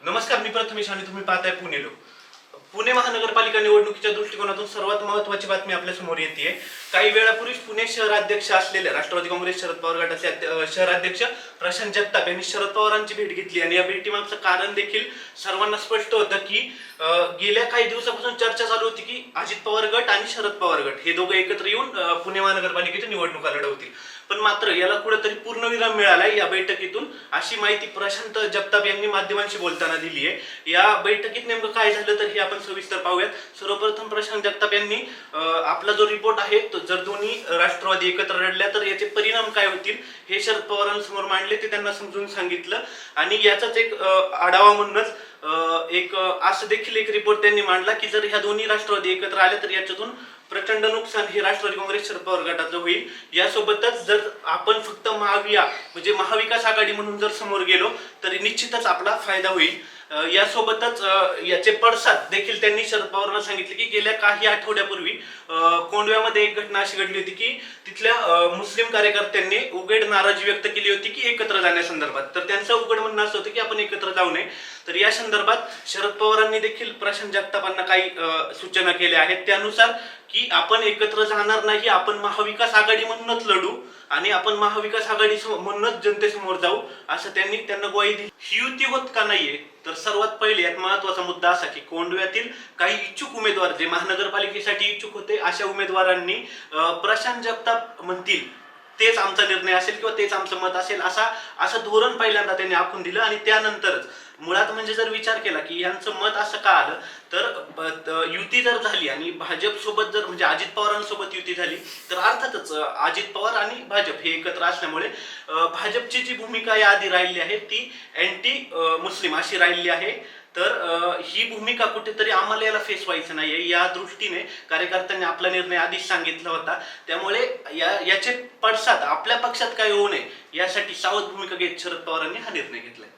नमस्कार, मी प्रथमेश आणि तुम्ही पाहताय पुणे लोक. पुणे महानगरपालिका निवडणुकीच्या दृष्टिकोनातून सर्वात महत्त्वाची बातमी आपल्या समोर येते. काही वेळापूर्वीच पुणे शहराध्यक्ष असलेले राष्ट्रवादी काँग्रेस शरद पवार गटाचे शहराध्यक्ष प्रशांत जगताप यांनी शरद पवारांची भेट घेतली आणि या भेटीमागचं कारण देखील सर्वांना स्पष्ट होतं की गेल्या काही दिवसापासून चर्चा चालू होती की अजित पवार गट आणि शरद पवार गट हे दोघे एकत्र येऊन पुणे महानगरपालिकेच्या निवडणुका लढवतील. पण मात्र याला कुठेतरी पूर्णविराम मिळालाय या बैठकीतून, अशी माहिती प्रशांत जगताप यांनी माध्यमांशी बोलताना दिली आहे. या बैठकीत नेमकं काय झालं तर हे आपण सविस्तर पाहूयात. सर्वप्रथम प्रशांत जगताप यांनी आपला जो रिपोर्ट आहे तो, जर दोन्ही राष्ट्रवादी एकत्र लढल्या तर याचे परिणाम काय होतील हे शरद पवारांसमोर मांडले, ते त्यांना समजून सांगितलं. आणि याचाच एक आढावा म्हणूनच असं देखील एक रिपोर्ट त्यांनी मांडला की जर ह्या दोन्ही राष्ट्रवादी एकत्र आल्या तर याच्यातून प्रचंड नुकसान हे राष्ट्रवादी काँग्रेस शरद पवार गटाचं होईल. यासोबतच जर आपण फक्त म्हणजे महाविकास आघाडी म्हणून जर समोर गेलो तरी निश्चितच आपला फायदा होईल. यासोबतच याचे पडसाद देखील त्यांनी शरद पवारांना सांगितले की गेल्या काही आठवड्यापूर्वी कोंडव्यामध्ये एक घटना अशी घडली होती की तिथल्या मुस्लिम कार्यकर्त्यांनी उघड नाराजी व्यक्त केली होती की एकत्र जाण्यासंदर्भात. तर त्यांचं उघड म्हणणं असं होतं की आपण एकत्र जाऊ नये. तर या संदर्भात शरद पवारांनी देखील प्रशांत जगतापांना काही सूचना केल्या आहेत. त्यानुसार की आपण एकत्र जाणार नाही, आपण महाविकास आघाडी म्हणूनच लढू आणि आपण महाविकास आघाडी म्हणूनच जनतेसमोर जाऊ, असं त्यांना ग्वाही दिली. ही युती होत का नाहीये तर सर्वात पहिले यात महत्वाचा मुद्दा असा की कोंडव्यातील काही इच्छुक उमेदवार जे महानगरपालिकेसाठी इच्छुक होते अशा उमेदवारांनी प्रशांत जगताप म्हणतील तेच आमचा निर्णय असेल किंवा तेच आमचं मत असेल असं धोरण पहिल्यांदा त्यांनी आखून दिलं. आणि त्यानंतरच मुळात म्हणजे जर विचार केला की यांचं मत असं का आलं तर युती जर झाली आणि भाजप सोबत जर म्हणजे अजित पवारांसोबत युती झाली तर अर्थातच अजित पवार आणि भाजप हे एकत्र असल्यामुळे भाजपची जी भूमिका याआधी राहिली आहे ती अँटी मुस्लिम अशी राहिली आहे. तर ही भूमिका कुठेतरी आम्हाला याला फेस व्हायचं नाहीये, या दृष्टीने कार्यकर्त्यांनी आपला निर्णय आधीच सांगितला होता. त्यामुळे याचे पडसाद आपल्या पक्षात काय होऊ नये यासाठी सावध भूमिका घेत शरद पवारांनी हा निर्णय घेतलाय.